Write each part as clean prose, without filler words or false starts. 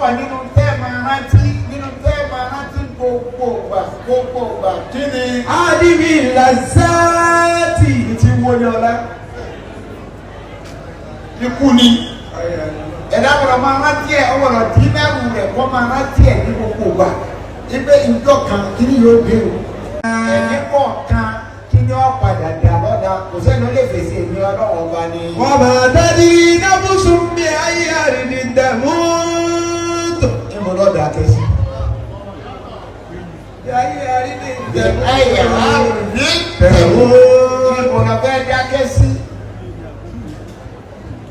wà nínú tẹ́ẹ̀mà rántí gbogbo gbà kí ni. Adìmí làzáàtì. Ìtì wo ni ọ̀la? Ikú ni. Ẹ̀dá wọ̀rọ̀ máa rántí ẹ̀ ọwọ́rọ̀ tí mẹ́rù rẹ̀ kọ́ máa rántí ẹ̀ ní gbogbo gbà. Ibẹ̀ ìjọ kan kí ni yóò dé o? Ẹ̀mí pọ̀ kan kí ni ó padà dà lọ́dà kò sẹ́ni ó lè fèsì èmi ọlọ́wọ́ bá ní. Wọ́n máa dájú iná bùsùn bí ayé àrídì dẹ̀mú. Níbo lọ́dà kẹ́sì? Ayé àrídì dẹ̀mú. Ayé àrídì dẹ̀mú. Níbo lọ́ fẹ́ dákẹ́ sí?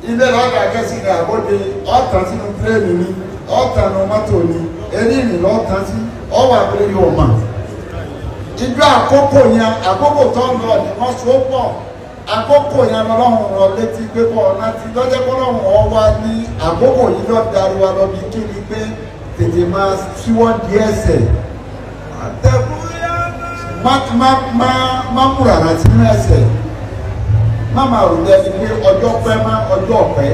Ilé lọ́dà kẹ́sì ní àbóde ọ̀tàn sínú tírẹ́ẹ̀nì ni ọ̀tàn ní mọ́tò ni eléyìí lọ́tàn sí ọwọ́ àbúrò yóò mà. Ìjọ àkókò yẹn àkókò tó ń lọ ní wọ́n so pọ̀ àkókò yẹn lọ́lọ́run rọ létí pé kọ́ ọ̀nà tí lọ́jọ́ kọ́lọ́run ọ wá ní àkókò yìí lọ́ọ́ darí wa lọ bí kí ni pé tètè máa síwọ́ di ẹsẹ̀ má múrara sínú ẹsẹ̀ má máa rò lẹ́ni pé ọjọ́ pẹ́ má ọjọ́ pẹ́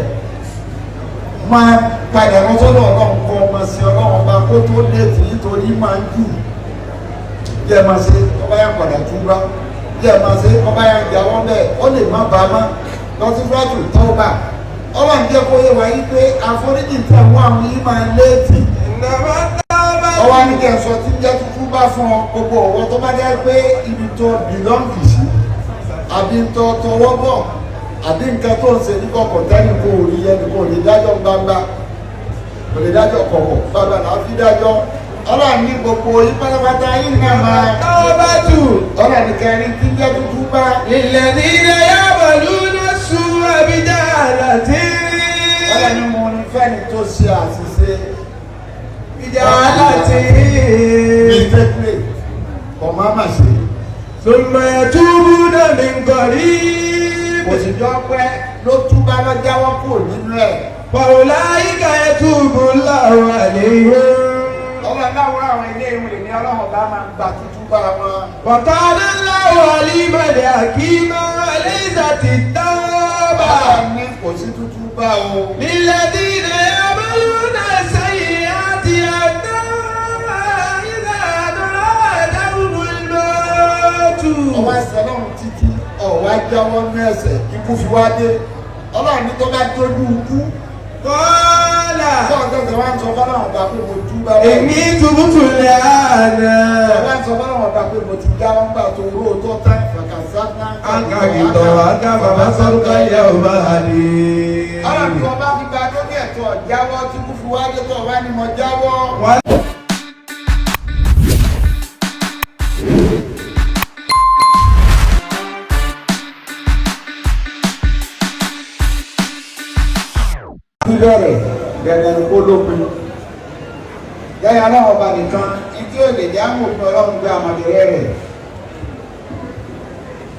máa padà lọ́sọ́dọ̀ ọlọ́run kọ́ ọmọ sí ọlọ́run bá kó tó léètì nítorí máa ń jù yẹ máa ṣe ọba yà padà túbá yẹ máa ṣe ọba yà jáwọ́ bẹ́ẹ̀ ó lè má bàá má lọ sí fúlàtù tọ́ba ọlọ́run jẹ́ kó yẹ wáyé pé àforíjì tẹ̀ wọ́n àwọn yìí máa léètì ọwọ́ ní kí ẹ sọ tí ń jẹ́ tuntun bá fún ọ gbogbo ọ̀wọ́ tó bá jẹ́ pé ibi tó bìlọ́ǹgì sí àbí ń tọ́ tọwọ́ bọ̀ àbí nǹkan tó ń ṣe ní kọ̀kọ̀ tẹ́lẹ̀ kò rí ẹni kò lè dájọ́ gbangba kò lè dájọ́ kọ̀kọ̀ gbangba náà fi dájọ́ ọlọ́run ní gbogbo ìpátápátá yìí náà máa Táwọn bá tù. ọlọ́run kẹrin tí ń jẹ́ tuntun bá. Ilẹ̀ ní ilẹ̀ yá bọ̀lú ní sùn àbíjà àlàtí. ọlọ́run mo ní fẹ́ni tó ṣe àṣìṣe. Ìjà àlàtí. mistakenly kò má mà ṣe. Sùnmọ̀ ẹ̀túbú náà ní nkọ̀rí. kò sì jọ pẹ́ ló túbá lọ jáwọ́ kúrò nínú ẹ̀. Pàwùlá ìkà ẹ̀túbú láwọn àlèyé. ọlọ́run láwùrọ̀ àwọn ilé ìwé ní ọlọ́run bá máa ń gba tuntun bá wọn. Wàkàdé láwọn àlìmọ̀lẹ̀ àkímọ́ àlẹ́sà ti tábà. ọlọ́run ní kò sí tuntun bá o. Nílẹ̀ tí ilẹ̀ abẹ́lú náà sẹ́yìn àti àdáwà ilẹ̀ àdáwà àdáwùmù lọ́tù. ọwọ́ ẹsẹ̀ ọlọ́run títí ọ̀wá jáwọ́ ní ẹsẹ̀ ikú fi wá dé. ọlọ́run ní tó bá dójú ikú. Kọ́lá. Bọ́ọ̀dọ̀ tí wọ́n ń sọ fọ́nà ọ̀gbà pé mo túbá wọ́n. Èmi tùbùtù lẹ̀ àná. Wọ́n ń sọ fọ́nà ọ̀gbà pé mo ti já wọn gbà tó ró tó tán ìfàkàsá náà. Àgàgìtọ̀ àgà bàbá sọ́rùkà yẹ ọba àdé. ọ̀rọ̀ tí wọ́n bá fi gba lórí ẹ̀tọ́ jáwọ́ tí kú fi wá dé tó ọ̀bá ni mo jáwọ́. bíbẹ̀rẹ̀ gẹ̀gẹ̀ ní kó lópin yáyà aláwọ̀ ọba nìkan tí ó lè dáhùn òpin ọlọ́run gbé àmọ̀dẹ̀rẹ́ rẹ̀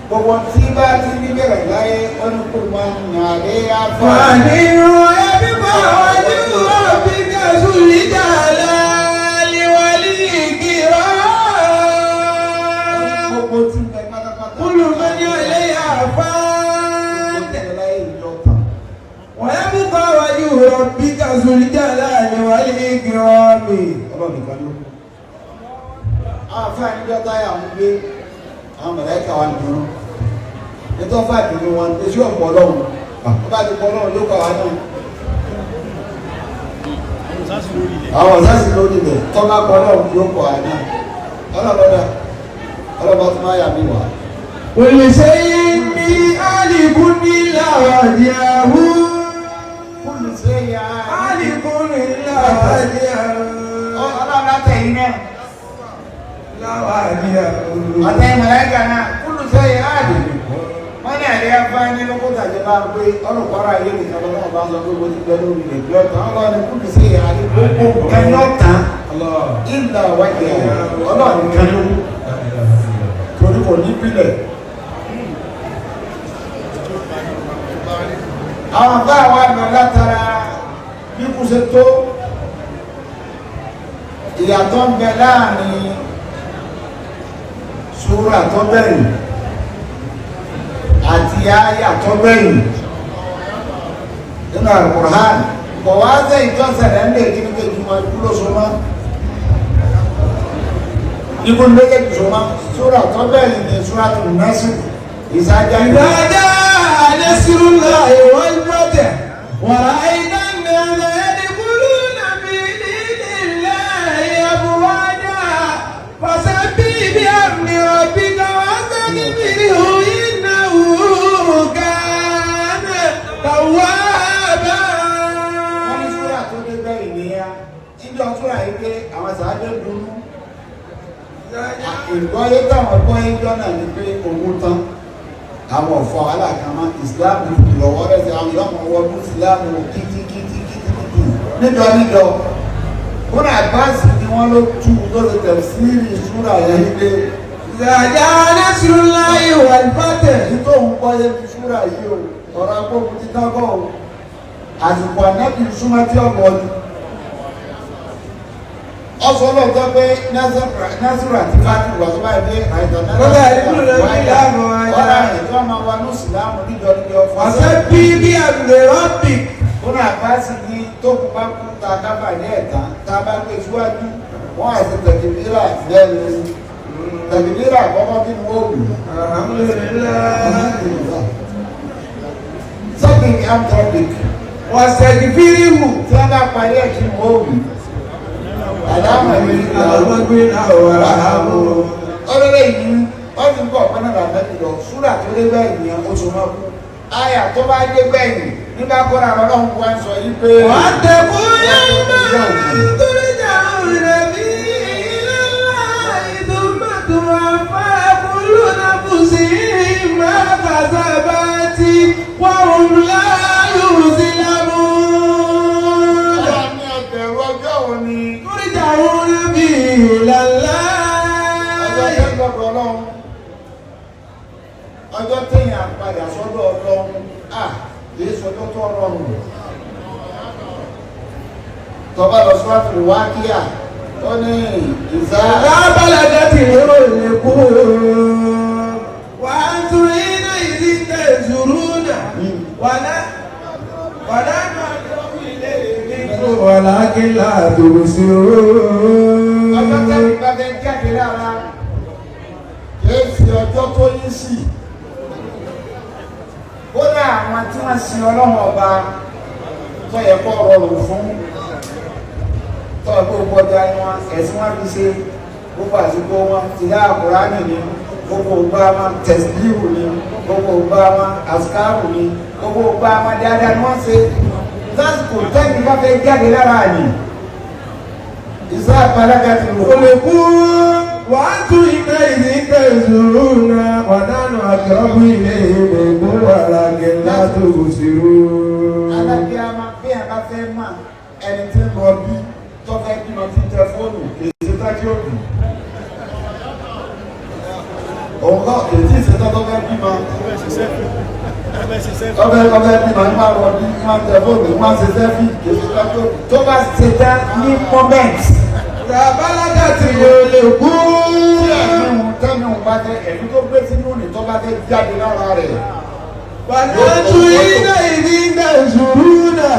gbogbo tí bá ti bíbẹ̀rẹ̀ láyé ọdúnkù máa ń yàn àdé afọ́. Wà nínú ẹbí bá wà nínú ọbí kẹsù lídà láàlíwálí ìgbìrọ̀. gbogbo tí ń bẹ pátápátá. Olùmọ̀ní ọ̀lẹ́yà fá. Wọ́n yẹ́ mú bá wà ní ìwọ̀n bí kẹsù lídà láàlíwálí ìgbìrọ̀ mi. ọlọ́run nìkan ló. àwọn afẹ́ àníjọ́ táyà ń gbé àwọn mọ̀lẹ́kà wa nìkan nítorí fáàkì ni wọn èsì ọ̀pọ̀ ọlọ́run wọ́n bá ti pọ̀ ọlọ́run ló kọ̀ wá náà. àwọn ọ̀sásì lórí rẹ̀ tọ́lá pọ̀ ọlọ́run ló kọ̀ wá náà. ọlọ́run tó máa yà mí wá. Olùsẹ́yìn ní àlìkún ní làwàdìyàwó. olùsẹ́yà Àlìkún ní làwàdìyàwó. ọlọ́run látẹ̀yìn náà. Làwàdìyàwó. àtẹ̀yìn mọ̀lẹ́kà náà olùsẹ́yà áàdì. wọ́n ní àdé afá ní lókòtà jẹ́ bá ń pé ọlọ́pàá ayé nìkan lọ́wọ́ bá ń sọ pé mo ti gbẹ́ lórí rẹ̀ bí ọ̀tàn ọlọ́run ní kúkú sí àdé gbogbo kẹ́yọ́tàn ìlà wájú ọlọ́run kan ló torí kò ní pílẹ̀. àwọn bá wa nà látara bí kò ṣe tó ìyàtọ̀ ń bẹ láàrin sùúrà tó bẹ̀rẹ̀ àti àyà tó gbẹ̀yìn nínú Al-Qur'an kò wá sẹ́ ìjọsẹ̀ rẹ̀ ń lè kí ní kejì wọn ikú ló so mọ́ ikú méjèèjì so mọ́ súrà tó bẹ́ẹ̀ ni súrà tó nẹ́sì ìsájà nasrullahi wal fath wa ra'ayta an-nasa yadkhuluna fi dinillahi afwaja fasabbih bihamdi rabbika wastaghfirhu innahu kana tawwaba. wọ́n ní súrà tó dé bẹ́ẹ̀ nìyẹn níjọ́ súrà yìí pé àwọn sàájẹ́ dunú ìgbọ́yé táwọn gbọ́yé jọ́nà ní pé owó tán àwọn ọ̀fọ̀ aláàkàmá ìsìláàmù ìlọ́wọ́ rẹ̀ sí àwọn ìyọ́mọ̀ wọnú ìsìláàmù kìtìkìtìkìtì níjọ fún àgbáàsì ni wọ́n ló tú tó lè tẹ̀ sí ìṣúra yẹn ilé Ìdájá nasrullahi wal fath. èyí tó ń gbọ́yé ní ìṣúra yìí o ọ̀rọ̀ agbóhun ti dágọ́ o àsìkò ànábì súnmọ́ tí ọ̀pọ̀ ọdún ọsọ lọ́tọ́ pé násùrù àti fàtí wà tó báyìí dé àìtọ́ náà ọ̀rọ̀ ẹ̀tọ́ máa wà ní ìsìlámù níjọ fasabbih bihamdi rabbik. fún àbáṣì ní tó kú bá kú ta kábà ní ẹ̀ta tá a bá gbé síwájú wọ́n àti tẹ̀kìbírà lẹ́nu tẹ̀kìbírà àkọ́kọ́ kí ni wọ́n wù. sọ́kì ní amtrọ́bìk wastaghfirhu. tí wọ́n bá parí ẹ̀ kí ni wọ́n wù. ọlọ́rẹ́ yìí wọ́n ti ń bọ̀ pẹ́ náà làbẹ́bí lọ súrà tó dé bẹ́ẹ̀ nìyẹn ó so mọ́ àyà tó bá dé bẹ́ẹ̀ nì nígbà kọ́ra ọlọ́run wá ń sọ yìí pé wà á tẹ̀kú yóò máa nítorí jàrú rẹ̀ bí ilé ìdúmọ̀tò àfáàkúlù náà kù sí máa kàṣàbá tí wọ́n ń láyò sí lámú. ọjọ́ téèyàn padà sọ́dọ̀ ọlọ́run kìí sọjọ́ tó rọrùn tọba lọ sọ́tù wá kíá ó ní ìzá lábàlágà tí ó lè kú wà á tún iná ìdí tẹ̀sùrú náà wà náà wàlákìlá àdùnsí ooo. ọjọ́ tẹ́lẹ̀ bá fẹ́ jáde lára kìí fi ọjọ́ tó yí sí kódà àwọn tí wọ́n sin ọlọ́run ọba tó yẹ kó rọrùn fún tó yẹ kó gbọ́dọ̀ wọn ẹ̀sìn wọn fi ṣe gbogbo àsìkò wọn tìlá àkùránì ni gbogbo ògbà wọn tẹ̀sílíwù ni gbogbo ògbà wọn àsìkáàrù ni gbogbo ògbà wọn dáadáa ni wọ́n ṣe lásìkò tẹ́lẹ̀ bá fẹ́ jáde lára àní ìsá àpálágà ti rò. olùkú wà á tún iná ìdí tẹ̀sùrú náà wà nánú àjọ̀bù ilé ìgbègbè wàlákì látòkùsì ooo. alábíàmá bí a bá fẹ́ mọ̀ ẹni tí ń lọ bí tó fẹ́ bímọ tí ń tẹ fóònù kì í ṣe tájú òbí. òun kọ́ kì í tí ì ṣe tó fẹ́ bímọ. ọbẹ̀ bímọ ní máa rọ bí máa tẹ fóònù máa ṣe sẹ́fì kì í ṣe tájú òbí. tó bá ṣe dá ní mọ́mẹ́ǹtì. Ràbálàgà tí yóò lè kú. tí ẹ̀mí òun bá tẹ ẹ̀mí tó gbé sínú ní tó bá fẹ́ jáde lára rẹ̀. Bàtàtù iná ìdí tẹ̀sùrú náà.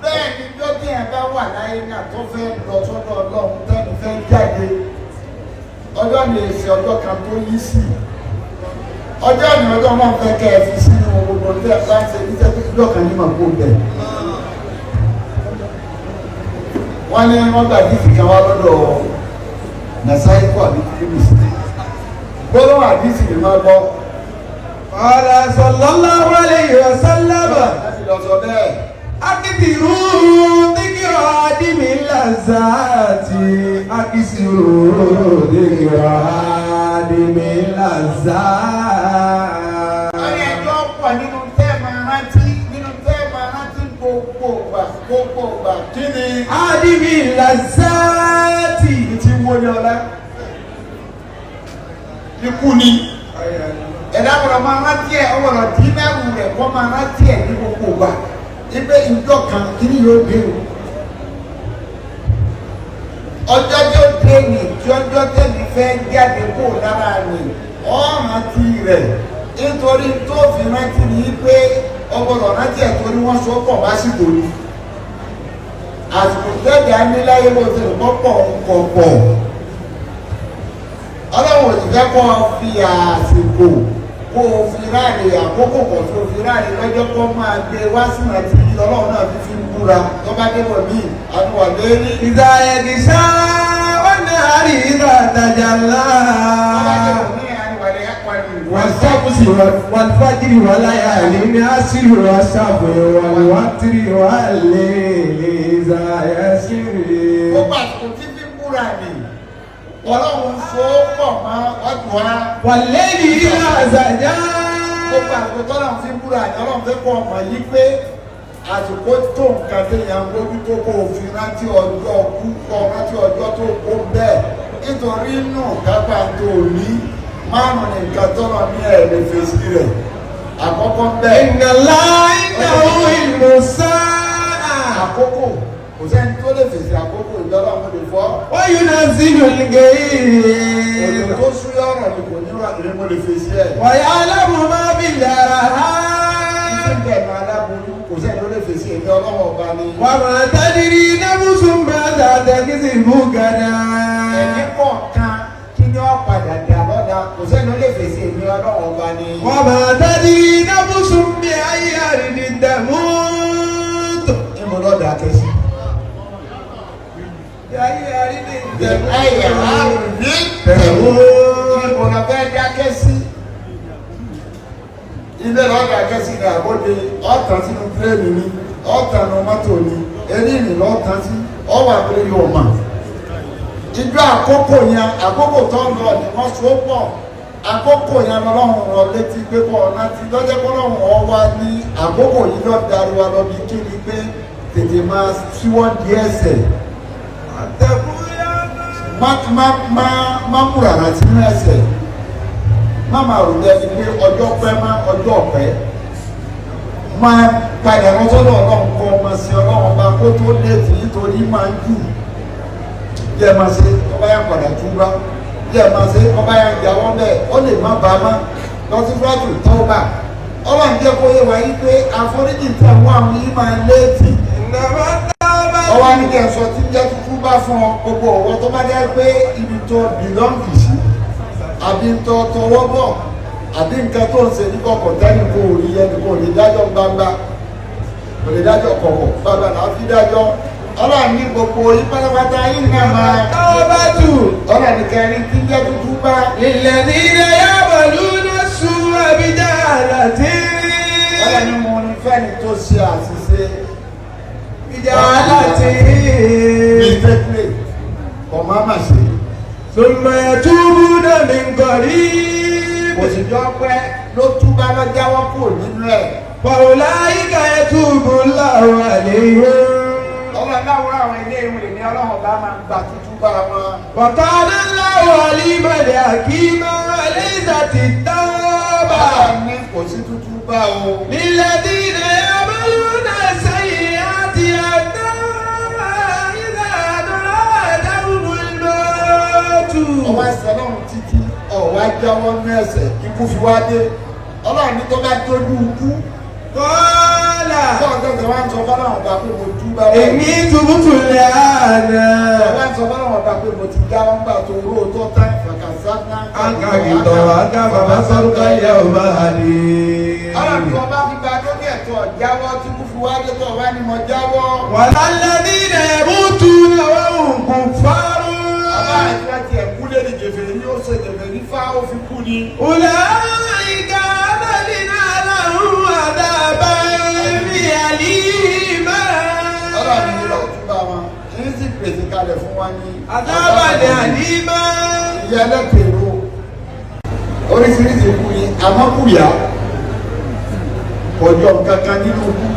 bẹ́ẹ̀ ni bí ó bí ẹ̀ bá wà láyé náà tó fẹ́ lọ sọ́dọ̀ ọlọ́run tẹ́ni fẹ́ jáde ọjọ́ ní èsì ọjọ́ kan tó yí sí ọjọ́ ní ọjọ́ máa ń fẹ́ kẹ́ ẹ fi sínú gbogbo tí ẹ bá ń ṣe ní sẹ́kí ọjọ́ kan ní màgbó bẹ̀. wọ́n ní wọ́n gbà bí ìfìkan wá lọ́dọ̀ nàṣáyé kọ́ àbí kírísì gbọ́dọ̀ àdìsí ni máa gbọ́. Qala sallallahu alayhi wa sallam. láti lọ sọ bẹ́ẹ̀. Akitiru dikira adimi lazati. Akitiru dikira adimi lazati. ọ̀rẹ́ ẹjọ́ pọ̀ nínú tẹ́ máa rántí gbogbo ìgbà kí ni. Adimi lazati. ìtì wo ni ọlá ikú ni ẹ̀dá ọ̀rọ̀ máa rántí ẹ̀ ọ̀rọ̀ tí mẹ́rù rẹ̀ kọ́ máa rántí ẹ̀ ní gbogbo ìgbà ibẹ̀ ìjọ kan kí ni yóò dé o ọjọ́ tó dé ní tí ọjọ́ tẹ̀lé fẹ́ jáde kó lára ni ọ̀ràn ti rẹ̀ nítorí tó fi rántí ni pé ọgbọ̀dọ̀ rántí ẹ̀ torí wọ́n sọ pọ̀ bá sì torí àsìkò tẹ́jà níláyé bó ti lè pọ́pọ̀ pọ̀pọ̀ ọlọ́run òṣìṣẹ́ kọ́ fi àsìkò kó o fi ráàlì àkókò kan tó fi ráàlì lọ́jọ́ kọ́ máa gbé wá sínú àti ọlọ́run náà fi fi ń búra tó bá dé bọ̀ mí àtúwọ̀dé ní. ìdáyẹ̀dì sáà wọ́n ní àárín ìgbà àtàjà ńlá. والشمس والفجر وليال عشر والشفع والوتر والليل إذا يسر. gbogbo àsìkò tí fi ń búra ni ọlọ́run so pọ̀ mọ́ ọdún wa. والليل إذا سجى. gbogbo àsìkò tọ́lọ́run fi ń búra ni ọlọ́run fẹ́ kọ́ ọmọ yìí pé àsìkò tó nǹkan téèyàn lójú tó kó òfin rántí ọjọ́ kú kọ́ rántí ọjọ́ tó kó bẹ́ẹ̀ nítorí inú kápá tó ní márùn ní nǹkan tọ́lọ̀ ní ẹ̀rẹ́ fèsì rẹ̀ àkọ́kọ́ bẹ́ẹ̀. ìnàlá ìnáwó ìlú sáà. àkókò kò sẹ́ni tó lè fèsì àkókò ìjọba mo lè fọ́. wọ́n yóò náà sí ìlúgẹ̀ yìí. òjò tó súyọ́ ọ̀rọ̀ ni kò ní wà ní mo lè fèsì ẹ̀. wọ̀nyí aláwọ̀ máa bí lára ha. títí bẹ́ẹ̀ máa láboyún kò sẹ́ni tó lè fèsì èmi ọlọ́wọ́ ọba ni. wà á máa tẹ́lẹ̀ nábùsùn bá tàtẹ́kìsì mú gàdá. ẹ̀mí kọ̀ọ̀kan kí ni wọ́n padà dà lọ́dà kò sẹ́ni tó lè fèsì èmi ọlọ́wọ́ ọba ni. wà á máa tẹ́lẹ̀ nábùsùn bí ayé àrídì dàmú. ìmọ̀ lọ́dà kẹsì. ayé àrídì dàmú. ayé àrídì dàmú. ìmọ̀ lọ́ fẹ́ dákẹ́ sí. ilé lọ́dà kẹsì ní àbóde ọ̀tàn sínú pílẹ̀nì ni ọ̀tàn nu mọ́tò ni eré ìrìn lọ́tàn sí ọwọ́ àbúrò yóò mà. ìjọ àkókò yẹn àkókò tó ń lọ ni wọ́n so pọ̀ àkókò yẹn lọ́lọ́run rọ létí pé kọ́ ọ̀nà tí lọ́jọ́ kọ́lọ́run ọ wá ní àkókò yìí lọ́ọ́ darí wa lọ́bi kí ni pé tètè máa síwọ́ di ẹsẹ̀. má múra láti ní ẹsẹ̀ má máa rò lẹ́ni pé ọjọ́ pẹ́ má ọjọ́ pẹ́ máa padà lọ́sọ́dọ̀ ọlọ́run kọ́ ọmọ sí ọlọ́run bá kó tó létí nítorí máa ń jù bí ẹ máa ṣe ọba yà padà túbá bí ẹ máa ṣe ọba yà jáwọ́ bẹ́ẹ̀ ó lè má bàá má lọ́sí fúlàtù tọ́ba ọlọ́run jẹ́ kó yé wa yí pé àforíjì tí àwọn àwọn yìí máa létí ọwọ́ ní kí ẹ sọ tí jẹ́ tuntun bá fún ọ gbogbo ọ̀wọ́ tó bá jẹ́ pé ibi tó bìlọ́ǹgì sí àbí tó tọwọ́ bọ̀ àbí nǹkan tó ń ṣe ní kọ̀kọ̀ tẹ́lẹ̀ kó rí ẹni kó lè dájọ́ gbangba kò lè dájọ́ kọ̀kọ̀ bàbá náà fi dájọ́ ọlọ́run ní gbogbo yìí pátápátá yìí náà máa tọ́wọ́ bá tù. ọlọ́run ní kẹrin tí jẹ́ tuntun bá. ilẹ̀ ní ilẹ̀ yà bọ̀lú ní sùn àbíjà àlàtí. ọlọ́run ní mo ní fẹ́ni tó ṣe àṣìṣe. ìjà àlàtí. mistake kọ̀ má má ṣe. sọlọ ẹtúbú náà ní nkọrí. òṣìṣẹ́ ọpẹ́ ló túbá lọ jáwọ́ kúrò nínú ẹ̀. pàwọ́lá ìka ẹtúbú làwọn àlejò. ọlọ́run láwùrọ̀ àwọn ilé ìwé ní ọlọ́run bá máa ń gba tuntun bá wọn. wàkàdé láwọn àlìmọ̀lẹ̀ àkímọ́ ẹlẹ́sà ti tọ́ba. ọlọ́run ní kò sí tuntun bá o. lílẹ̀ tí ilẹ̀ abẹ́lú náà sẹ́yìn àti àdá ilẹ̀ àdúrà ẹ̀dáwùmù lọ́tù. ọwọ́ ẹsẹ̀ náà títí ọ̀wá jáwọ́ ní ẹsẹ̀ ikú fi wá dé ọlọ́run ní tó bá tójú ikú. kọ́lá. bọ́ọ̀ tẹ̀sẹ̀ wá ń sọ fọ́nà ọ̀gá pé mo túbá wá. èmi tubutu lẹ́ àná. wá ń sọ fọ́nà ọ̀gá pé mo ti jáwọ́ ńgbà tó ró tó tá ìfàkàsá náà. akagidọ̀ aga bàbá sọ́rùkà yẹ ọba àdé. ọlọ́run tí wọ́n bá fi gba tó ní ẹ̀tọ́ jáwọ́ tí kú fi wá dé tó wá ní mo jáwọ́. wàlálẹ́ ní ilẹ̀ mútu náà wọ́n kò fárú. ọba àti láti ẹ̀kú lé ní gèfèrè ní ó ṣe gèfèrè ní fá ó fi kú ni. ọ̀là ìka àdàdínà aláhùn àdàbà ẹ̀mí àlìmá. ọlọ́run ní lọ́ọ́ túbà wọn kì í sì pèsè kalẹ̀ fún wa ní. àdàbà ní àlìmá. ìyá ẹlẹ́pẹ̀rọ oríṣiríṣi kú ni àmọ́ kúyà ọjọ́ kankan nínú kú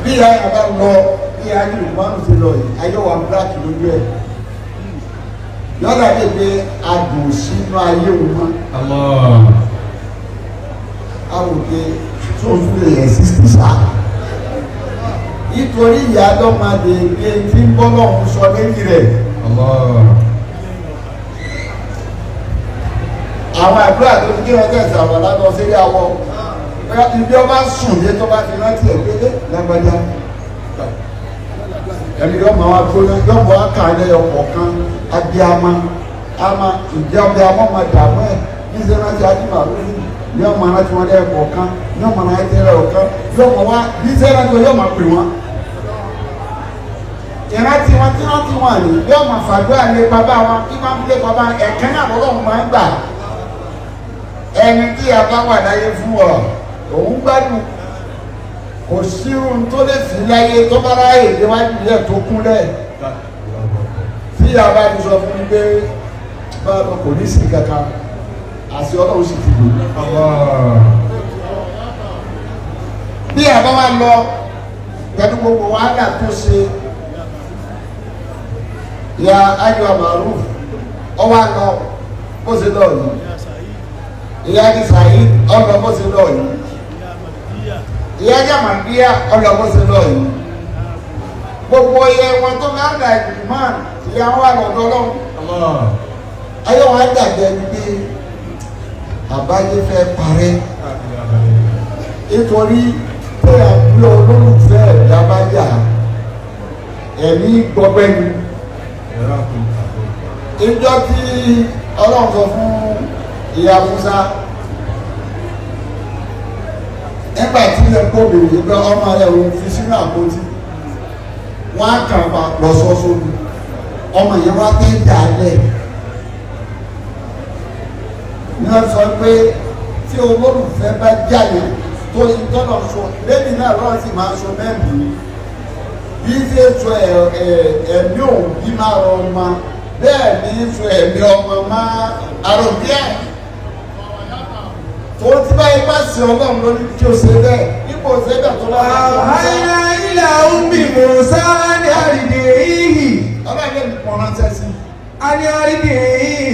bí ìyá yàrá bá lọ bí ìyá yìí márùn ti lọ yìí ayọ́wà bíláàkì lójú ẹ̀ yọ́dà lè gbé adùn sínú ayé òun mọ́ àwòké tó ń fi lè ẹ̀sìsì sá nítorí ìyá lọ́mọdé gbé tí ń bọ́ lọ́hùn sọ lẹ́yìn rẹ̀ àwọn àdúrà tó fi kí wọ́n tẹ̀sí àwọn aláàbọ̀ sílé àwọ̀ ibi ọba sùn yé tó bá fi rántí ẹ̀ pé lágbájá ẹni yọ máa wá gbóná yọ máa wá kà ní ọkọ̀ kan abiyama ama ìdí abiyama máa dààmú ẹ̀ ní sẹ́nàtì adìmọ̀lú yọ máa rántí wọn lẹ́yìn kọ̀ọ̀kan yọ máa rántí ẹ̀rọ ọ̀kan yọ máa wá ní sẹ́nàtì yọ máa pè wọ́n ìrántí wọn tí wọ́n ti wọ̀n ní yọ máa fàdúrà lé bàbá wọn kí wọ́n lé bàbá ẹ̀kẹ́ náà lọ́wọ́ máa ń gbà ẹni tí a bá wà láyé fún ọ òun gbádùn kò sí ohun tó lè fi láyé tó bá ráyè níwájú ilé tó kúnlẹ̀ tí a bá ti sọ fún mi pé báwo kò ní sí kankan àti ọlọ́run sì ti lò. bí a bá wá lọ pẹ̀lú gbogbo wàhálà tó ṣe ya ayọ̀ àmàrú ọwọ́ àná bó ṣe lọ yìí ìyá ní sàyí ọ̀nà bó ṣe lọ yìí ìyá jàmàdíyà ọ̀nà bó ṣe lọ yìí gbogbo iye wọn tó máa ń da ìgbìmọ̀ ìyá wọn wà lọ́dọ̀ lọ́wọ́ ayé wọn dàgbẹ́ ní pé àbáyé fẹ́ parẹ́ nítorí pé àbúrò olólùfẹ́ ìdábáyà ẹ̀mí gbọgbẹ́ni ìjọ tí ọlọ́run sọ fún ìyá Musa nígbà tí ilẹ̀ kóbi ìgbà ọmọ rẹ̀ òun fi sínú àpótí wọ́n á kàn pa lọ́sọ́sọ́ ni ọmọ yẹn wá tẹ́ dálẹ̀ ní wọ́n sọ pé tí olólùfẹ́ bá jáde tó ìtọ́nà sọ lẹ́yìn náà lọ́wọ́ sì máa sọ mẹ́rin bí ṣe sọ ẹ̀mí òun bí máa rọ ọmọ bẹ́ẹ̀ ní sọ ẹ̀mí ọmọ máa àròbí ẹ̀ tó ti báyìí bá ṣe ọlọ́run lórí kí o ṣe bẹ́ẹ̀ ipò ṣe bẹ́ẹ̀ tó bá wà. àhàyà ilà ummi Musa ní àrídè yìí. ọlọ́run yẹn pọ̀ ránṣẹ́ sí. a ní àrídè yìí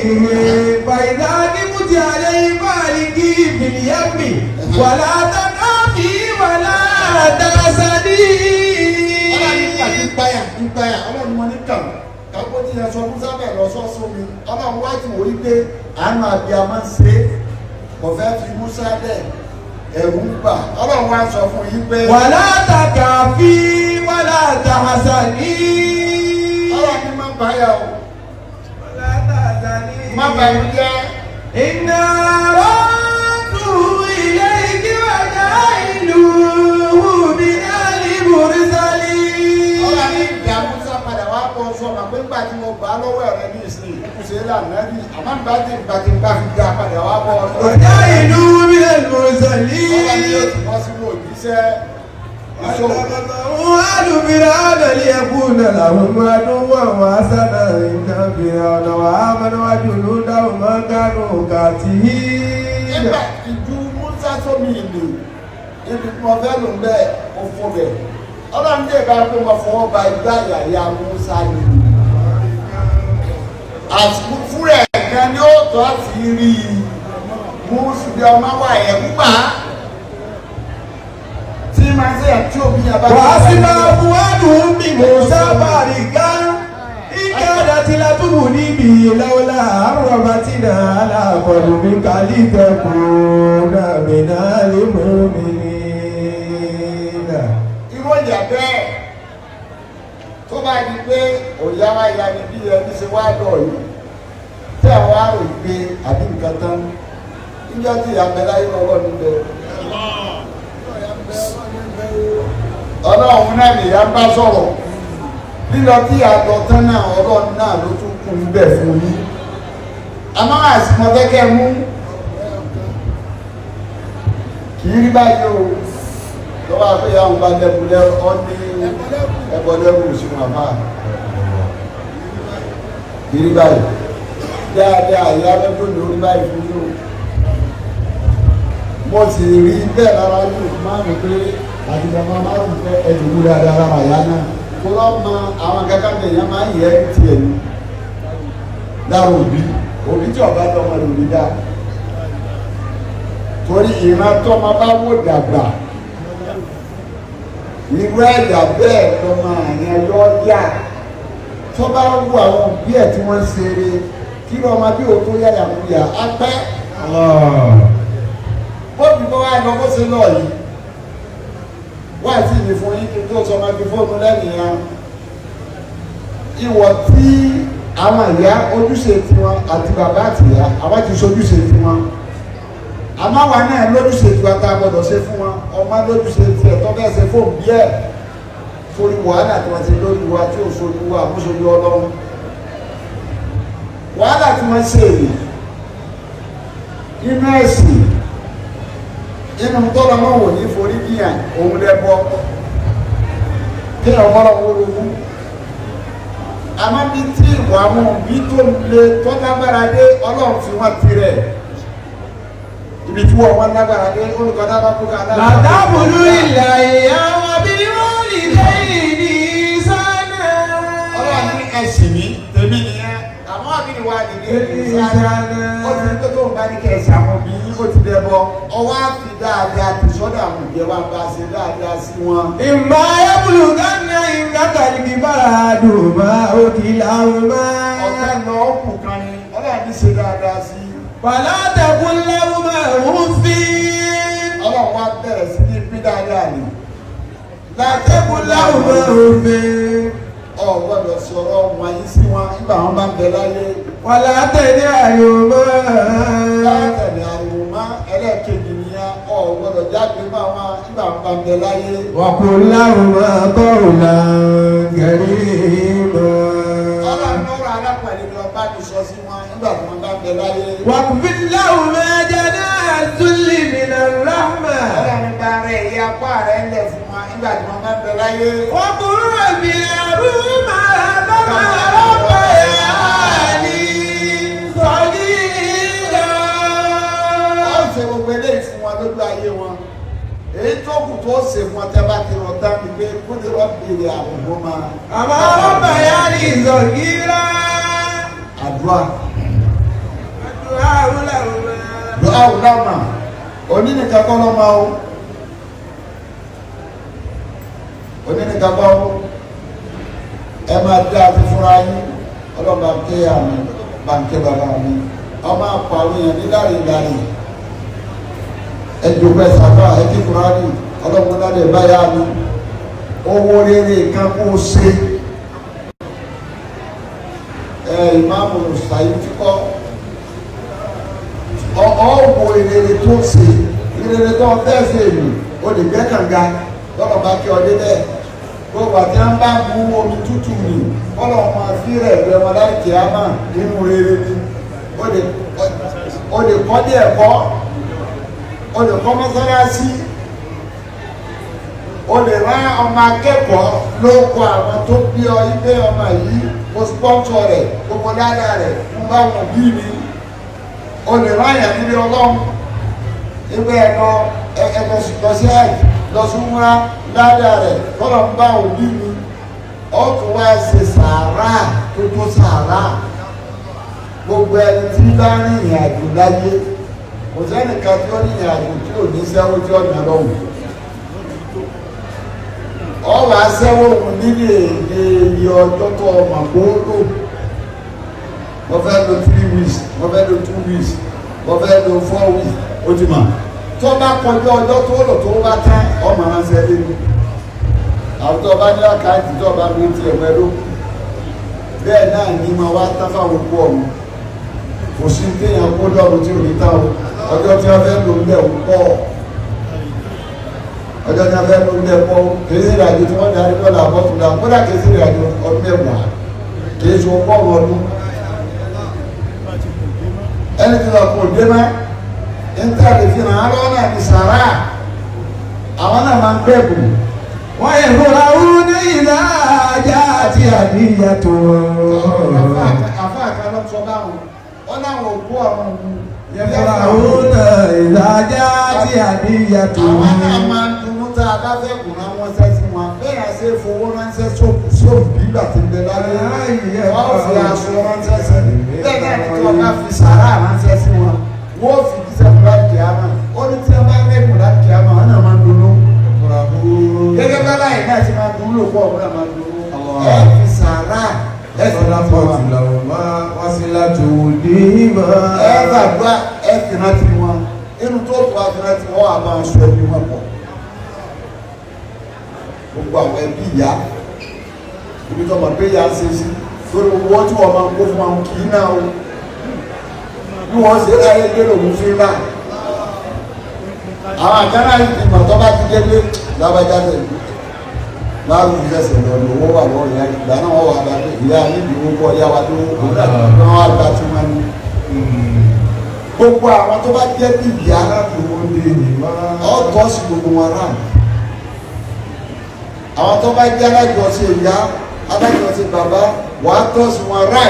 fàyídà ní mùtí àlẹ́ ìbáàlì kí bìlíyàmì wàlá àtàkàfì wàlá àtàsádì. ọlọ́run ní kàdí ìpayà ọlọ́run wọn ní kàn kápó tí yẹn sọ fún sábẹ̀ lọ sọ́sọ́ mi ọlọ́run wá ti wò ó pé àánú abiyamọ ṣe kò fẹ́ fi Musa lẹ̀ ẹ̀rù ń bà ọlọ́run wá sọ fún yín pé. wàlá àtàkàfì wàlá àtàsádì. ọlọ́run ní má báyà o wàlá àtàsádì. má báyà jẹ́. iná rọ́ọ̀dù ilé ìkíwájà ìlú mi àlì mùrísàlì. ọlọ́run ní ìdààmú sá padà wá bọ̀ sọ̀rọ̀ pé nígbà tí mo bá lọ́wọ́ rẹ ní ìsìn ìkùsẹ̀ lànà bí àmọ́ nígbà tí ìgbà fi dá padà wá bọ̀ ọ̀sọ̀. ọjà ìlú mi àlì mùrísàlì. ọlọ́run ní yóò ti bọ́ sínú òjíṣẹ́ ìṣòro. فرعون ليكون لهم عدوا وحسنا إن فرعون وهامان وجنوده ما كانوا كاتبين. nígbà ìjú Musa sómi ìlú ibi tí mo fẹ́ lò ń bẹ́ẹ̀ ó fún bẹ́ẹ̀ ọlọ́run dé bá pé mo fọwọ́ ba igbá ìyàyà Musa ni àsìkò fúnra ẹ̀ kan ni ó tọ́ sí rí i Musa bí ọmọ wa ẹ̀ púpà tí máa ṣe àti òbí yẹn bá. wàá sí máa fún wádùn bí Musa bàrí ká ike ọ̀dàtí látúbù níbi ìlàwọlá àrùn tí náà aláàkọ̀dù mi kàlí tẹkùn nàmínà lè mú mi nà. irú ìyà bẹ́ẹ̀ tó bá di pé òyà wa ya ni bí ẹni ṣe wá lọ yìí tí àwọn àrò gbé àbí nǹkan tán níjọ́ tí ìyàgbẹ́ láyé lọ́wọ́ níbẹ̀. ọlọ́run náà nìyá bá sọ̀rọ̀ lílọ tí àlọ tán náà ọlọ́run náà ló tún kún un bẹ̀ fún yín àmọ́ àsìmọ́tẹ́kẹ́ mú kì í rí báyìí o lọ́wọ́ àfẹ́yà ń bá lẹ́bùlẹ́ ọ́ ní ẹbọlẹ́bù sínú àmà kì í rí báyìí dáadáa ìyá lọ́dún ní orí báyìí fún yóò mo sì rí bẹ́ẹ̀ lára ní márùn pé àdìgbàmọ́ márùn fẹ́ ẹ̀dùnkú dáadáa lára ìyá náà kó lọ́ mọ àwọn kankan bẹ̀ yẹn máa ń yẹ tiẹ̀ ní dára òbí tí ọba tọmọ rẹ̀ òbí dá torí ìran tọmọ bá wò dàgbà irú ẹ̀dà bẹ́ẹ̀ tọmọ àyàn yọ yá tó bá wù àwọn òbí ẹ̀ tí wọ́n ń ṣeré kí lọ́mọ bí o tó yáyà mú yà á pẹ́ bóbi bó wá lọ bó ṣe lọ yìí wá sí ìní fún yín kí n tó sọ máa fi fóònù lẹ́yìn ya ìwọ̀ tí àwọn ìyá ojúṣe tiwọn àti bàbá àti ìyá àwọn ti ṣojúṣe tiwọn àmọ́ wa náà lójúṣe tiwa tá a gbọ́dọ̀ ṣe fún wọn ọmọ lójúṣe tiẹ̀ tó bẹ́ẹ̀ ṣe fóun bí ẹ̀ torí wàhálà tí wọ́n ti lórí wa tí ò sojú wa àmúṣojú ọlọ́run wàhálà tí wọ́n ṣe èyí nínú ẹ̀sìn inú tọ́lọ náà wò ní forí bíyàn òun lẹ́bọ kí ọmọ ọlọ́run ológun àmọ́ bí tí ìwà àwọn òbí tó le tó lágbára dé ọlọ́run fi wọ́n tirẹ̀ ibi tí wọ́n lágbára dé olùkọ́ dábàá kó ká dábàá. Látàbùlù ìlà ìyàwó bí wọ́n lè lẹ́yìn ní sánà. Ọlọ́run ní ẹ̀sìn mi tèmi nìyẹn àmọ́ àbíní wa nìyẹn ní sánà ó ti ní pé tó ń bá ní kẹ̀sì àwọn òbí ó ti dẹ̀ bọ́ ọwọ́ àfi dáadáa ti sọ́dọ̀ àwọn òbí wa bá ṣe dáadáa sí wọn. Ìmọ̀ ayébùlù gánà ìgbàkàlìkì bára dùn máa ó kì í láwọn máa. Ọ̀gá lọ ọ̀pù kan ni Ọlọ́run ní ṣe dáadáa sí. Fàlá tẹ̀kún láwọn máa ń fi. Ọlọ́run wá bẹ̀rẹ̀ sí ní bí dáadáa ni. Látẹ̀kún láwọn máa ń fi. Ọ̀gbọ́dọ̀ sọ̀rọ̀ wọ̀nyí sí wọn nígbà wọn bá ń bẹ láyé. Wàlá tẹ̀lé àyò máa. Látẹ̀lé àyò máa ẹlẹ́ẹ̀kejì nìyẹn ọ̀gbọ́dọ̀ jáde máa wọn nígbà wọn bá ń bẹ láyé. Wàkùn láwọn máa kọ́ ọ̀la gẹ̀rí mọ́. Ọlọ́run lọ́rọ̀ alápàdé lọ bá mi sọ sí wọn nígbà tí wọ́n bá ń bẹ láyé. Wàkùn láwọn máa jáde àtúlì mìíràn ráhùmà. Ọlọ́run bá rẹ̀ ìyá apá rẹ̀ ńlẹ̀ fún wọn nígbà tí wọ́n bá ń bẹ láyé. Wàkùn rẹ̀mí ẹ̀rú máa lọ́mọ ọlọ́pàá yà ní sọ́jí lọ. Wọ́n ṣe gbogbo eléyìí fún wọn lójú ayé wọn. Èyí tó kù tó ṣe fún ọtẹ bá ti rọ̀ dá mi pé kó lè wọ́n béèrè àbùkù máa. Àmọ́ ọlọ́pàá yà ní sọ́jí lọ. Àdúrà. Àdúrà wúlàwúlà. Dùá wùlámà. Òní nìkan kọ́ lọ́ máa o. Òní nìkan kọ́ o. Ẹ máa dá àti fúnra yín. Ọlọ́ba ń ké àmì, bá ń ké bàbá mi. Ọmọ àpàrọ̀ yẹn ní dárí. Ẹ jòkó ẹ sábà ẹ kí Kùránì. Ọlọ́run dáadé báyà mi. Owó rere kan kó o ṣe. Ìmáàmù Ṣàyí ti kọ́. Ọ̀wọ̀ ìrere tó ṣe ìrere tó fẹ́ ṣe èlò o lè gbẹ́ kànga lọ́nà bá kí ọdẹ bẹ́ẹ̀ gbogbo àti wọn bá mú omi tútù nì kọ́lọ̀ wọn fi rẹ̀ rẹ̀ wọn láì kí á mà nínú rere ni o lè kọ́ dé ẹ̀kọ́ o lè kọ́ mọ́sálásí o lè rán ọmọ akẹ́kọ̀ọ́ ló kọ àwọn tó bí ọ ibẹ̀ ọmọ yìí kó sponsor rẹ̀ gbogbo dáadáa rẹ̀ fún báwọn bí mi. O lè ráyà níbi ọlọ́run ibẹ̀ ẹ̀nà lọ́sẹ̀ lọ́sùnmúra dáadáa rẹ̀ tọ́lọ̀ ń bá òbí mi ó tún wá ṣe sàárà tó tó sàárà gbogbo ẹni tí bá ní ìrìn àjò láyé kò sẹ́nìkan tí ó ní ìrìn àjò tí ò ní sẹ́wó tí ó nà lọ́wọ́ ọ wàá sẹ́wó òun nílé iye ọjọ́ tó ọmọ gbòòrò mo fẹ́ lo 3 weeks mo fẹ́ lo 2 weeks mo fẹ́ lo 4 weeks ó ti mà tó bá kọjá ọjọ́ tó lò tó bá tán ọmọ ránṣẹ́ lẹ́nu àwọn tó bá ní àkáǹtì tó bá gbé tiẹ̀ pẹ̀lú bẹ́ẹ̀ náà ní ma wá tán fáwọn òkú ọ̀hún kò sí téèyàn kó lọ́rùn tí ò ní tán o ọjọ́ tí wọ́n fẹ́ lò ń bẹ̀ pọ̀ ọjọ́ tí wọ́n fẹ́ lò ń bẹ̀ pọ̀ kìí sí ìrìnàjò tí wọ́n darí lọ́la àbọ̀túnla kódà kìí sí ìrìnàjò ọdún mẹ́wàá kìí sí ọgọ́rùn ọdún ẹni tí wọn kò dé má ń tẹ̀lé fi hàn án lọ́wọ́ náà ní sàrà àwọn náà máa ń gbẹ̀bù. Wọ́n yẹ fúnra wúrú ní ìlà ajá àti àníyàn tó. Àfa àkàlọ́ sọ báwọn wọn láwọn òkú àwọn òkú. Yẹ fúnra wúrú ní ìlà ajá àti àníyàn tó. Àwọn náà máa ń dunú tá a bá fẹ́ kùnà wọn ṣẹ́ sí wọn. Bẹ́ẹ̀ yà ṣe fowó ránṣẹ́ sóòpù nígbà tí ń bẹ láyé. Wọ́n fi aṣọ ránṣẹ́ sí. Bẹ́ẹ̀ náà ni tí wọ́n bá fi sàrà ránṣẹ́ sí wọn. Wọ́n fi jíṣẹ́ fún láti kìámà. Ó ní tí wọ́n bá rẹ́kùn láti kìámà, wọn náà máa ń dunú. Gẹ́gẹ́ bá láyé náà ti máa dunú lòpọ̀ ọ̀hún náà máa dunú. Ẹ fi sàrà. Ẹ fi Sọ́lápọ̀tì làwọn máa wá sí láti òde ìmọ̀. ẹ gbàgbá ẹ fìrà tí wọn. Inú tó tó àfìrà tí wọ́n á máa sọ ẹbí wọn pọ̀. Gbogbo àwọn ẹbí ìyá ibi tó mọ̀ pé ìyá ń ṣe sí torí gbogbo wọn tí wọ́n máa ń kó fún wọn kì í náà o bí wọ́n ṣe láyé gbé lòun fi rà àwọn àkàrà ìgbìmọ̀ tó bá ti dé pé lábájá tẹ̀lé láàrú ìfẹsẹ̀ lọ ní owó wà lọ́wọ́ ìyá ìgbà náà wọ́n wà bá pé ìyá níbi owó kọ́ ìyá wa tó wọ́n wá gba tí wọ́n ní. gbogbo àwọn tó bá jẹ́ bí ìyá ọ̀tọ̀ sí gbogbo wọn rà àwọn tó bá jẹ́ alájọsí ìyá alájọsí bàbá wàá tọ́ sí wọn rà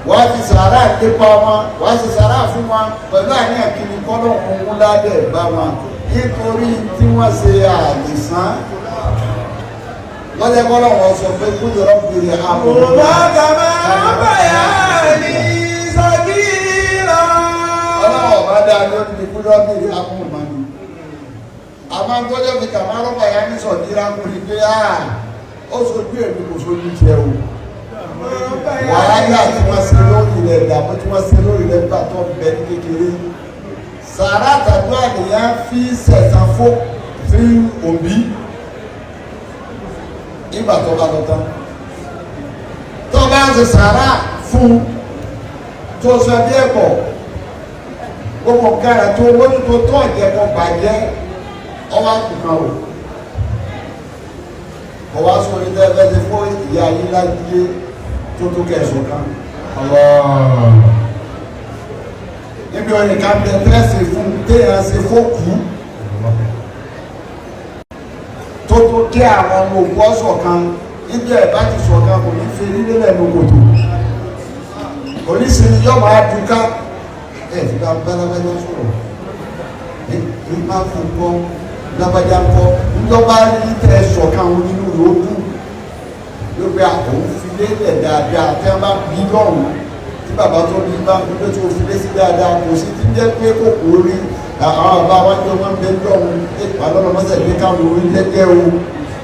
wàá fi sàrà nípa wọn wàá fi sàrà fún wọn pẹ̀lú àníyàn kí ni kọ́lọ́ òun ládẹ̀ bá wọn nítorí tí wọ́n ṣe àdìsán lọ́jọ́ kọ́lọ́ wọn sọ pé kó lè rọ́pìlì àmọ́. Yorùbá kàmá báyà ní sọ́kìlá. ọlọ́wọ́ bá dáa lórí ní kó rọ́pìlì àmọ́ mọ́ni. àmọ́ tọ́jọ́ fi kàmá rọ́pà yá ní sọ̀díra kò ní pé ó sojú èmi kò sojú tiẹ̀ o. wàhálà tí wọ́n ṣe lórí ilẹ̀ ìdààmú tí wọ́n ṣe lórí ilẹ̀ nígbà tó ń bẹ ní kékeré. sàrà tàbí àníyàn fi sẹ̀sán fún òbí nígbà tó bá lọ tán tó bá ń ṣe sàrà fún tó sọ bí ẹ̀kọ́ gbogbo kára tó mójútó tó ìjẹ́kọ̀ bàjẹ́ ọwọ́ àkùnkan o ọwọ́ aṣọ orí tẹ́lẹ̀ ti fún ìyá yìí láyé tó tó kẹsùn kan níbi orin ká bẹ tẹ́sí fún téèyàn ṣe fókù tó tó kí àwọn ọmọ òkú ọ̀sọ̀ kan níbi ẹ̀ bá ti sọ̀ kan kò ní fi nílé lẹ́nu kòtò oníṣìírí yọ̀ máa dùn ká ẹ̀ fi bá bálábájá sọ̀rọ̀ ẹ̀ máa fún kọ́ lábájá kọ́ ńlọ́bá rí tẹ́ sọ̀ kan òun nínú yòókù ló gbé àwọn fi lélẹ̀ dáadáa tẹ́ bá bí lọ́rùn tí bàbá tó ní bá ń gbé tó fi lé sí dáadáa kò sí ti jẹ́ pé kòkó rí àwọn bàbá wájú wọn bẹ lọ́rùn ipa lọ́nà mọ́sẹ̀ gbé káwọn orí jẹ́jẹ́ o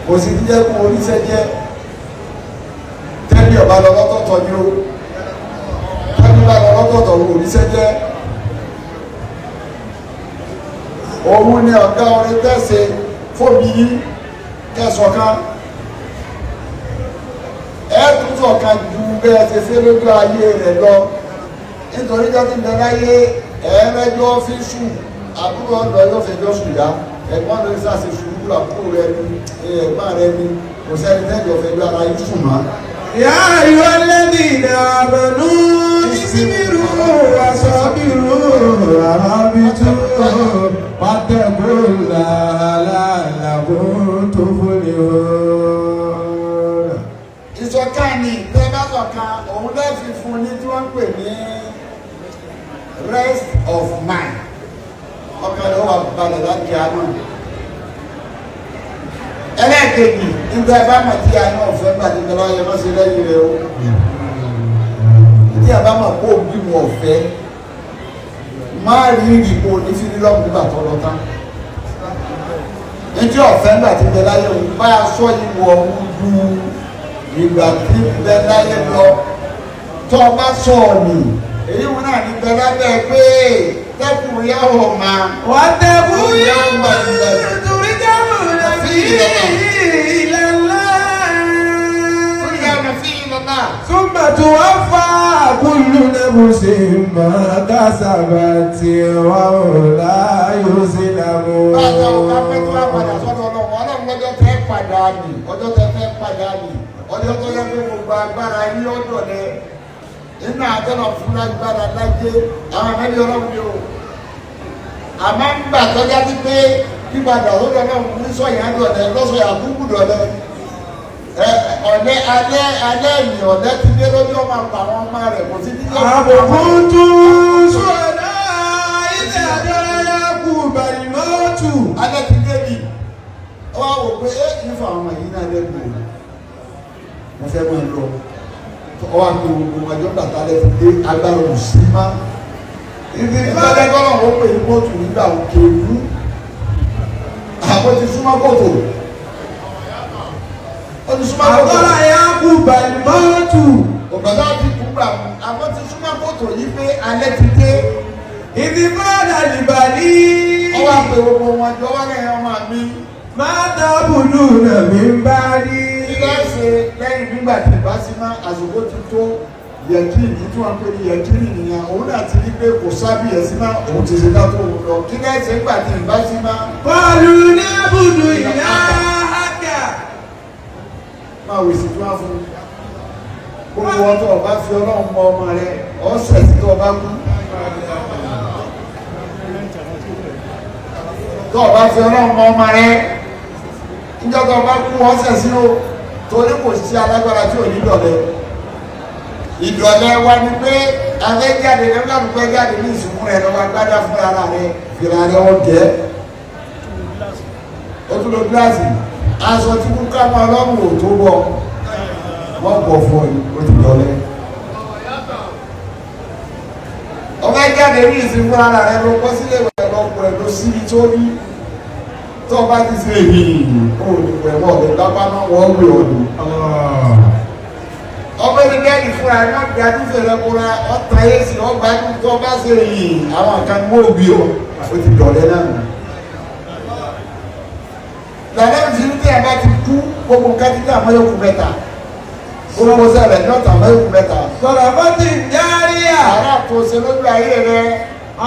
kò sí ti jẹ́ kó oríṣẹ́ jẹ́ tẹ́lẹ̀ ọba lọ lọ́tọ̀ọ̀tọ̀ ni o tẹ́lẹ̀ ọba lọ lọ́tọ̀ọ̀tọ̀ o oríṣẹ́ jẹ́ òun ni ọ̀gá orin tẹ́sẹ̀ fóbi yí kẹsọ̀kan ẹ̀ẹ́dúnṣọ̀ kan ju bẹ́ẹ̀ ṣe ṣe lójú ayé rẹ̀ lọ nítorí jọ́ ti ń bẹ láyé ẹ̀ẹ́mẹ́jọ́ ọ́fíìsù àbúrò ọ̀dọ̀ yóò fẹjọ́ sùn yá ẹ̀gbọ́n lórí sáṣẹ ṣùgbọ́n àbúrò rẹ ni ẹ̀gbọ́n rẹ ni kò sẹ́ni tẹ́jọ́ fẹjọ́ ara yìí sùn mọ́. Yá ayọ̀ lẹ́bí ìdààmú ìsìnbírú àṣọ́bírú àhábítú pàtẹ́kù làálàá tó fúnni o. ìṣọ̀kan ni ìtẹ́bàtọ̀kan òun lẹ́ẹ̀fi fún ní tí wọ́n ń pè ní rest of mind ọkàn ló wà balẹ̀ láti àná ẹlẹ́ẹ̀kejì nígbà ìbámọ̀ tí a ní ọ̀fẹ́ gbàdé ìjọba yẹn wọ́n ṣe lẹ́yìn rẹ̀ o tí a bá mọ̀ kó bí wọn ọ̀fẹ́ máa rí ìdìbò ní fírílọ́ọ̀mù nígbà tó lọ tán níjẹ́ ọ̀fẹ́ nígbà tí bẹ láyé òun bá aṣọ ìwọ ọ̀hún ju ìgbà tí bẹ láyé lọ tó o bá sọ ọ̀nì èyí wọn náà ní bẹ lábẹ́ pé tẹ́kùn yàwó ma wọ́n tẹ̀kùn yàwó ma nítorí jáwó rẹ̀ fi ìlànà súnmọ̀ tó wá fà kúlù nẹ́bùsì máa kásábà tí wọ́n ò láyò sí lámú. báyọ̀ ọ̀gá pẹ́tù àpàdà sọ́dọ̀ ọlọ́run ọlọ́run lọ́jọ́ tẹ́ padà nì ọjọ́ tẹ́ fẹ́ padà nì ọjọ́ tó yẹ pé gbogbo agbára yín ọ̀dọ̀ rẹ nínú àtọ́nà fún agbára lájẹ́ àwọn àmẹ́lẹ́ ọlọ́run ni o àmọ́ ń gbà tọ́já sí pé pípadà lọ́dọ̀ ọlọ́run ní sọ̀yìn àdọ̀lẹ́ lọ́sọ̀yà àbúkù dọ̀lẹ́ ọ̀lẹ́ alẹ́ ìyìn ọ̀lẹ́ ti dé lójú ọmọ àpà àwọn ọmọ rẹ̀ kò sí dídé àbùkún tún sọ̀dá ilé àdọ́rẹ́yà kù bàlímọ́tù. alẹ́ ti dé bi ọwọ́ wò pé ìfọ̀ àwọn yìí náà lẹ́nu mo fẹ́ máa lọ ọwọ́ àti gbogbo ọjọ́ bàtà alẹ́ ti dé agbára òsì má ibi ìgbàlẹ́ kọ́lọ̀ wọ́n pè ní kóòtù nígbà òkè ìlú àbọ̀ ti súnmọ́ kòtò. Àgbọ́ra ya kú bàlímọ́tù. Ògbọ́dọ̀ ti kú gbà mú. Àwọn ti súnmọ́ kòtò yìí pé alẹ́ ti dé. Ìdí fọ́ọ̀dà nìbàdí. Ọwọ́ àpè gbogbo wọn jọ wá lẹ́yìn ọmọ mi. Máa dábùlù rẹ̀ mi ń bá rí. láṣẹ lẹ́yìn nígbà tí ìbá sí má àsìkò ti tó yẹ̀kínì tí wọ́n pè ní yẹ̀kínì nìyẹn òun náà ti ní pé kò sábì ẹ̀ sí má òun ti ṣe dátó òun lọ kí láṣẹ nígbà tí ìbá sí má. Qalu na'budu ilahaka. máa wèsì tí wọ́n fún gbogbo ọtọ ọba fi ọlọ́run mọ ọmọ rẹ ọ̀sẹ̀ tí tó ọba kú tó ọba fi ọlọ́run mọ ọmọ rẹ níjọba ọba kú ọ̀sẹ̀ sínú torí kò sí alágbára tí ò ní dọ̀lẹ́ ìdọ̀lẹ́ wa ni pé abẹ́jáde lẹ́gbàdúgbò jáde ní ìsìnkú rẹ lọ́wọ́ agbádá fún ara rẹ fìlà rẹ ọ̀gẹ́ ó tún lo gíláàsì aṣọ tí kú ká mọ́ ọlọ́run ò tó bọ̀ wọ́n bọ̀ fún ẹ o ti dọ̀lẹ́ ọba jáde ní ìsìnkú ara rẹ ló kọ́ sílé ìwẹ̀ lọ́pọ̀ ẹ̀ ló síbi tó rí tó bá ti ṣe èyí ó ní pẹ̀lú ọ̀dọ̀ lápá náà wọ́n gbé ọdún ọba ẹni bẹ́ẹ̀ni fúnra ẹ̀ náà bí adúfẹ́ rẹ kóra ọ̀tá yé sí ọba tó bá ṣe èyí àwọn kan mú òbí o ti dọ̀lẹ́ náà lọ́dọ̀ ìṣirú tí a bá ti kú gbogbo kẹ́tìkì àmọ́yọ̀kù mẹ́ta gbogbo sẹ́lẹ̀ ní ọ̀tà àmọ́yọ̀kù mẹ́ta. Sọ̀rọ̀ bó ti ń járíyà. Àrà tó ṣe lójú ayé rẹ.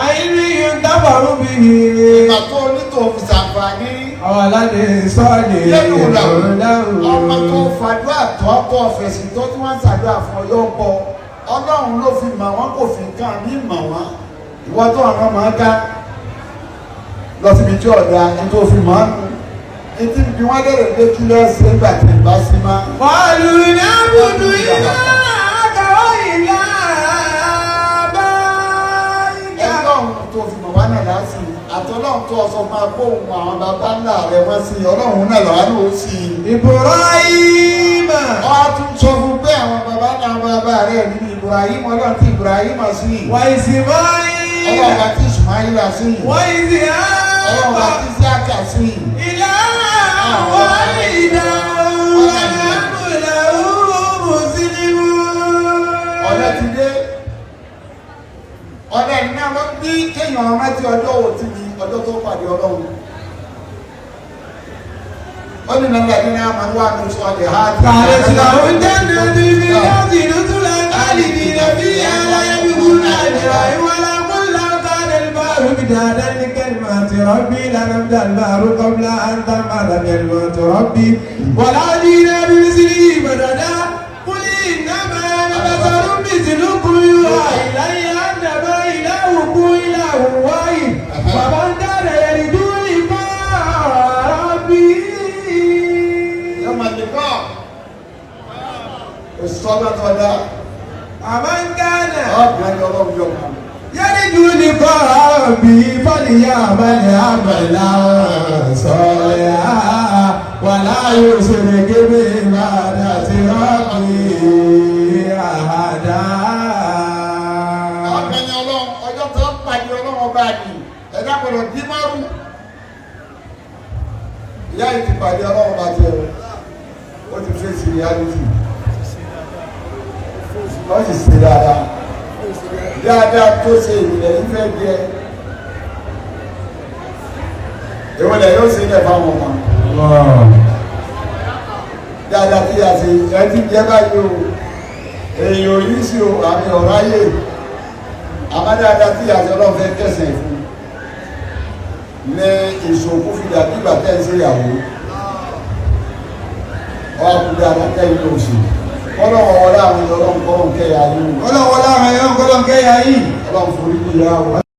Àìrí yóò dábàrú bí i. Ìgbà tó onítò fi ṣàǹfààní. Àwọn aládé sọ́ọ̀dì ìrọ̀lẹ́wò. Ọmọ tó fàdúrà tó tó fèsì tó tí wọ́n ń ṣàdúrà fún ọyọ́ pọ̀. Ọlọ́run ló fi mọ̀ wọ́n kò fi nǹkan ní mọ̀ wọ́n. Ìwọ tó àwọn máa ká lọ síbi tí ọ̀dà ẹni tó fi mọ̀ ọ́nù. Ìdí bí wọ́n lè rè kí lẹ́sẹ̀ nígbà tí ìbá sí máa. Qalu na'budu ilahaka wa ilaha abaika. Ọlọ́run tó fi mọ̀ wá náà lásì àtọ́lọ́run tó ọsọ máa gbóhùn àwọn bàbá ńlá rẹ̀ wọ́n sí ọlọ́run náà lọ́wọ́ ló sí i. Ibrahim. Ọ tún sọ fún pé àwọn bàbá náà bàbá rẹ̀ nínú Ibrahim ọlọ́run tí Ibrahim sí i. Wa Ismail. Ọlọ́run bá tí Ismail sí i. Wa Ishaq. Ọlọ́run bá tí Isiaka sí i. Ilahan wahidan wa nahnu lahu muslimun. Ọ̀lẹ́ ti dé. Ọ̀lẹ́ ní àwọn bí kéèyàn ọmọ tí ọjọ́ wò ti di ọjọ́ tó pàdé ọlọ́run. Ó ní nàlẹ́ ní àmà wà ní sọ̀lẹ̀ ha. Kàlẹ́ tí àwọn jẹ́nà ti fi láti nùtúlá káàlì ní nàbí aláyébíkúnà ìrà ìwọlá kúnlá kàlẹ́ ìbáru bìdàdà ní kẹlìmà ti rọ́bì lánàbdà ìbáru kọ́bla àǹtà màdà kẹlìmà ti rọ́bì. Wàlá ní nàbí sírí ìbàdàdà kúlì ìnàmà nàbàtàrú bìtìlúkú yóò àìláyé àdàbà ìlàwùkú ìlàwùwáyì. Bàbá ń dára yẹri dúró ìbá rọ́bì. Ìsọ́nà tó dá. Àmàngánà. Ọ̀gbẹ́ni ọlọ́run yọ kan. Yẹ́nì jù ní kọ́ bí fọ́nìyà àmàlẹ̀ àmàlà sọ̀rọ̀ wà láyé òṣèré gébé ìbàdà tí rọ́ọ̀kì àdá. Ọ̀gbẹ́ni ọlọ́run ọjọ́ tó ń pàdé ọlọ́run ọba ni ẹ̀dá gbọ́dọ̀ dín márùn. Ìyá yìí ti pàdé ọlọ́run ọba tiẹ̀ ó ti fèsì reality. Wọ́n sì ṣe dáadáa. Dáadáa tó ṣe ìrìnlẹ̀ ìfẹ́ jẹ. Ìwọlẹ̀ yóò ṣe ilẹ̀ fáwọn ọmọ. Dáadáa tí a ṣe ẹ ti jẹ́ báyìí o. Èèyàn yìí sí o àmì ọ̀rọ̀ ayé. Àmọ́ dáadáa tí a ṣe ọlọ́run fẹ́ kẹsàn-án fún. Ní ìṣòkú fi dàbí ìgbà tẹ́ ń ṣe ìyàwó. Ọkùnrin àdákẹ́ ìlú òṣèlú. Ọlọ́run wọlé àwọn ọlọ́run kọ́lọ́n kẹ́yà yìí. Ọlọ́run wọlé àwọn ọlọ́run kọ́lọ́n kẹ́yà yìí. Ọlọ́run forí ní ìyá wọn.